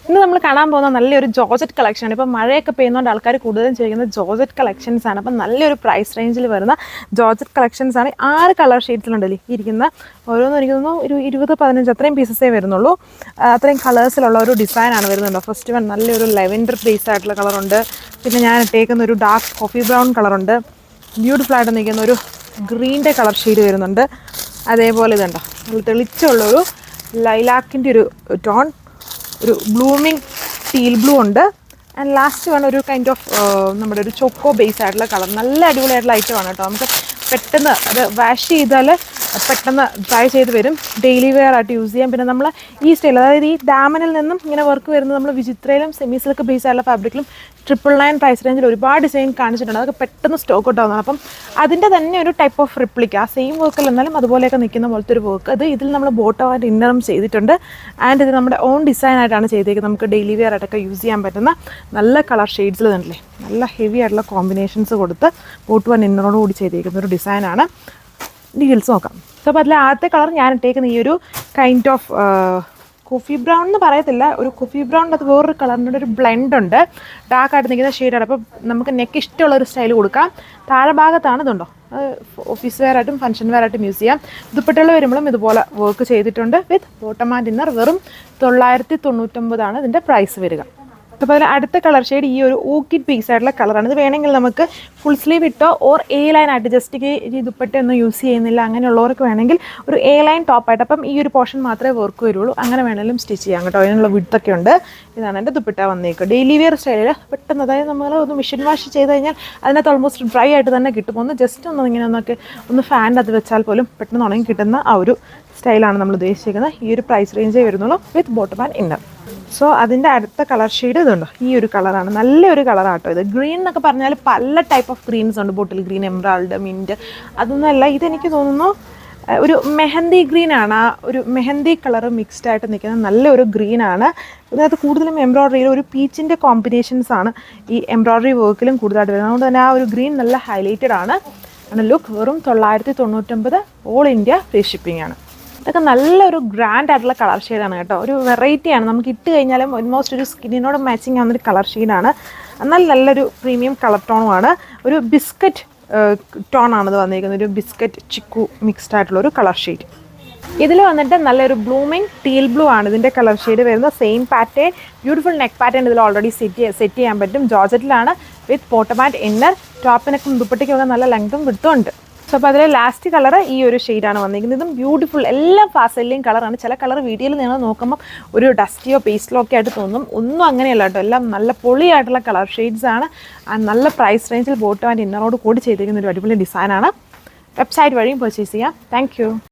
ഇന്ന് നമ്മൾ കാണാൻ പോകുന്ന നല്ലൊരു ജോർജറ്റ് കളക്ഷനാണ്. ഇപ്പോൾ മഴയൊക്കെ പെയ്യുന്നതുകൊണ്ട് ആൾക്കാർ കൂടുതലും ചെയ്യുന്നത് ജോർജറ്റ് കളക്ഷൻസ് ആണ്. അപ്പം നല്ലൊരു പ്രൈസ് റേഞ്ചിൽ വരുന്ന ജോർജറ്റ് കളക്ഷൻസ് ആണ്. 6 കളർ ഷെയ്ഡ്സിലുണ്ടല്ലേ ഇരിക്കുന്ന ഓരോന്നും എനിക്ക് തോന്നുന്നു ഒരു 20-15 അത്രയും പീസസേ വരുന്നുള്ളൂ. അത്രയും കളേഴ്സിലുള്ള ഒരു ഡിസൈനാണ് വരുന്നുണ്ടോ. ഫസ്റ്റ് വൺ നല്ലൊരു ലെവൻഡർ ബേസ് ആയിട്ടുള്ള കളറുണ്ട്. പിന്നെ ഞാൻ ഇട്ടേക്കുന്ന ഒരു ഡാർക്ക് കോഫി ബ്രൗൺ കളറുണ്ട്. ബ്യൂട്ടിഫുൾ ആയിട്ട് നിൽക്കുന്ന ഒരു ഗ്രീൻ്റെ കളർ ഷെയ്ഡ് വരുന്നുണ്ട്. അതേപോലെ ഇതുണ്ടോ നല്ല തെളിച്ചുള്ളൊരു ലൈലാക്കിൻ്റെ ഒരു ടോൺ, ഒരു ബ്ലൂമിങ് ടീൽ ബ്ലൂ ഉണ്ട്. ആൻഡ് ലാസ്റ്റ് വൺ ഒരു കൈൻഡ് ഓഫ് നമ്മുടെ ഒരു ചോക്കോ ബേസ് ആയിട്ടുള്ള കളർ. നല്ല അടിപൊളിയായിട്ടുള്ള ഐറ്റമാണ് കേട്ടോ. നമുക്ക് പെട്ടെന്ന് അത് വാഷ് ചെയ്താൽ പെട്ടെന്ന് ഡ്രൈ ചെയ്ത് വരും. ഡെയിലി വെയർ ആയിട്ട് യൂസ് ചെയ്യാം. പിന്നെ നമ്മൾ ഈ സ്റ്റൈൽ, അതായത് ഈ ഡാമനിൽ നിന്നും ഇങ്ങനെ വർക്ക് വരുന്നത് നമ്മൾ വിചിത്രയിലും സെമി സിൽക്ക് ബേസ് ആയിട്ടുള്ള ഫാബ്രിക്കിലും 999 പ്രൈസ് റേഞ്ചിൽ ഒരുപാട് ഡിസൈൻ കാണിച്ചിട്ടുണ്ട്. അതൊക്കെ പെട്ടെന്ന് സ്റ്റോക്ക് ഔട്ട് ആവുന്നതാണ്. അപ്പം അതിൻ്റെ തന്നെ ഒരു ടൈപ്പ് ഓഫ് റിപ്ലിക്ക, ആ സെയിം വർക്കിൽ എന്നാലും അതുപോലെയൊക്കെ നിൽക്കുന്ന പോലത്തെ ഒരു വർക്ക്. അത് ഇതിൽ നമ്മൾ ബോട്ടമായിട്ട് ഇന്നറും ചെയ്തിട്ടുണ്ട്. ആൻഡ് ഇത് നമ്മുടെ ഓൺ ഡിസൈനായിട്ടാണ് ചെയ്തേക്കുന്നത്. നമുക്ക് ഡെയിലി വെയർ ആയിട്ടൊക്കെ യൂസ് ചെയ്യാൻ പറ്റുന്ന നല്ല കളർ ഷെയ്ഡ്സിൽ തന്നെയല്ലേ നല്ല ഹെവി ആയിട്ടുള്ള കോമ്പിനേഷൻസ് കൊടുത്ത് ബോട്ട് വൺ ഇന്നറോട് കൂടി ചെയ്തേക്കുന്ന ഒരു ഡിസൈനാണ്. ഡീറ്റെയിൽസ് നോക്കാം. സോ അപ്പോൾ അതിൽ ആദ്യത്തെ കളർ ഞാൻ ഇട്ടേക്കുന്ന ഈ ഒരു കൈൻഡ് ഓഫ് കോഫി ബ്രൗൺ എന്ന് പറയത്തില്ല, ഒരു കോഫി ബ്രൗണിൻ്റെ അത് വേറൊരു കളറിൻ്റെ ഒരു ബ്ലെൻഡ് ഉണ്ട്. ഡാർക്കായിട്ട് നിൽക്കുന്ന ഷെയ്ഡാണ്. അപ്പോൾ നമുക്ക് നെക്ക് ഇഷ്ടമുള്ളൊരു സ്റ്റൈൽ കൊടുക്കാം. താഴെ ഭാഗത്താണ് ഇതുണ്ടോ, ഓഫീസ് വെയർ ആയിട്ടും ഫംഗ്ഷൻ വെയർ ആയിട്ടും യൂസ് ചെയ്യാം. ദുപ്പട്ടകൾ വരുമ്പോഴും ഇതുപോലെ വർക്ക് ചെയ്തിട്ടുണ്ട്. വിത്ത് ബോട്ടം ആൻഡ് ഇന്നർ. വെറും 999 ഇതിൻ്റെ പ്രൈസ് വരിക. അപ്പോൾ അതിൽ അടുത്ത കളർ ഷെയ്ഡ് ഈ ഒരു ഓർക്കിഡ് പീസ് ആയിട്ടുള്ള കളറാണ്. ഇത് വേണമെങ്കിൽ നമുക്ക് ഫുൾ സ്ലീവ് ഇട്ടോ ഓർ എ ലൈൻ ആയിട്ട്, ജസ്റ്റ് ഈ ദുപ്പട്ട ഒന്നും യൂസ് ചെയ്യുന്നില്ല അങ്ങനെയുള്ളവർക്ക് വേണമെങ്കിൽ ഒരു എ ലൈൻ ടോപ്പായിട്ട്, അപ്പം ഈ ഒരു പോർഷൻ മാത്രമേ വർക്ക് വരുള്ളൂ, അങ്ങനെ വേണമെങ്കിലും സ്റ്റിച്ച് ചെയ്യാം കേട്ടോ. അതിനുള്ള വിഡ്ത്തൊക്കെ ഉണ്ട്. ഇതാണ് എൻ്റെ ദുപ്പട്ട വന്നേക്കുക. ഡെയിലി വെയർ സ്റ്റൈലിൽ പെട്ടെന്ന്, അതായത് നമ്മൾ ഒന്ന് മെഷീൻ വാഷ് ചെയ്ത് കഴിഞ്ഞാൽ അതിനകത്ത് ഓൾമോസ്റ്റ് ഡ്രൈ ആയിട്ട് തന്നെ കിട്ടും. ഒന്ന് ജസ്റ്റ് ഇങ്ങനെ ഒന്ന് ഫാനിൻ്റെ അത് വെച്ചാൽ പോലും പെട്ടെന്ന് ഉണങ്ങി കിട്ടുന്ന ആ ഒരു സ്റ്റൈലാണ് നമ്മൾ ഉദ്ദേശിക്കുന്നത്. ഈ ഒരു പ്രൈസ് റേഞ്ചേ വരുന്നുള്ളൂ വിത്ത് ബോട്ടം ആൻഡ് ഇന്നർ. സോ അതിൻ്റെ അടുത്ത കളർ ഷെയ്ഡ് ഇതുണ്ടോ, ഈ ഒരു കളറാണ്. നല്ലൊരു കളറാട്ടോ ഇത്. ഗ്രീൻ എന്നൊക്കെ പറഞ്ഞാൽ പല ടൈപ്പ് ഓഫ് ഗ്രീൻസ് ഉണ്ട്. ബോട്ടിൽ ഗ്രീൻ, എംറാൾഡ്, മിൻറ്റ്, അതൊന്നുമല്ല. ഇതെനിക്ക് തോന്നുന്നു ഒരു മെഹന്തി ഗ്രീനാണ്. ആ ഒരു മെഹന്തി കളർ മിക്സ്ഡ് ആയിട്ട് നിൽക്കുന്ന നല്ലൊരു ഗ്രീനാണ്. ഇതിനകത്ത് കൂടുതലും എംബ്രോയ്ഡറിയിൽ ഒരു പീച്ചിൻ്റെ കോമ്പിനേഷൻസ് ആണ് ഈ എംബ്രോയ്ഡറി വർക്കിലും കൂടുതലായിട്ട് വരുന്നത്. അതുകൊണ്ട് തന്നെ ആ ഒരു ഗ്രീൻ നല്ല ഹൈലൈറ്റഡ് ആണ്. ലുക്ക്. വെറും 999 ഓൾ ഇന്ത്യ ഫ്രീ ഷിപ്പിംഗ് ആണ്. ഇതൊക്കെ നല്ലൊരു ഗ്രാൻഡ് ആയിട്ടുള്ള കളർ ഷെയ്ഡാണ് കേട്ടോ. ഒരു വെറൈറ്റിയാണ്. നമുക്ക് ഇട്ട് കഴിഞ്ഞാലും ഓൾമോസ്റ്റ് ഒരു സ്കിന്നിനോട് മാച്ചിങ് ആവുന്നൊരു കളർ ഷെയ്ഡാണ്. എന്നാൽ നല്ലൊരു പ്രീമിയം കളർ ടോണുമാണ്. ഒരു ബിസ്ക്കറ്റ് ടോണാണ് ഇത് വന്നിരിക്കുന്നത്. ഒരു ബിസ്ക്കറ്റ് ചിക്കു മിക്സ്ഡ് ആയിട്ടുള്ള ഒരു കളർ ഷെയ്ഡ്. ഇതിൽ വന്നിട്ട് നല്ലൊരു ബ്ലൂമിങ് ടീൽ ബ്ലൂ ആണ് ഇതിൻ്റെ കളർ ഷെയ്ഡ് വരുന്നത്. Same pattern, beautiful neck pattern ഇതിൽ ഓൾറെഡി സെറ്റ് ചെയ്യാൻ പറ്റും. ജോർജറ്റിലാണ് വിത്ത് ബോട്ടം ആൻഡ് ഇന്നർ. ടോപ്പിനൊക്കെ ദുപ്പട്ടയ്ക്കൊക്കെ നല്ല ലെങ്തും വിഡ്ത്തും ഉണ്ട്. സോ അപ്പോൾ അതിലെ ലാസ്റ്റ് കളർ ഈ ഒരു ഷെയ്ഡാണ് വന്നിരിക്കുന്നത്. ഇതും ബ്യൂട്ടിഫുൾ, എല്ലാം ഫാസ്റ്റ് സെല്ലിങ് കളറാണ്. ചില കളർ വീഡിയോയിൽ നിങ്ങൾ നോക്കുമ്പോൾ ഒരു ഡസ്റ്റിയോ പേസ്റ്റലോ ഒക്കെ ആയിട്ട് തോന്നും. ഒന്നും അങ്ങനെയല്ല കേട്ടോ. എല്ലാം നല്ല പൊളിയായിട്ടുള്ള കളർ ഷെയ്ഡ്സ് ആണ്. നല്ല പ്രൈസ് റേഞ്ചിൽ ബോട്ടം ആൻഡ് ഇന്നറോട് കൂടി ചെയ്തിരിക്കുന്ന ഒരു അടിപൊളി ഡിസൈനാണ്. വെബ്സൈറ്റ് വഴിയും പർച്ചേസ് ചെയ്യാം. താങ്ക്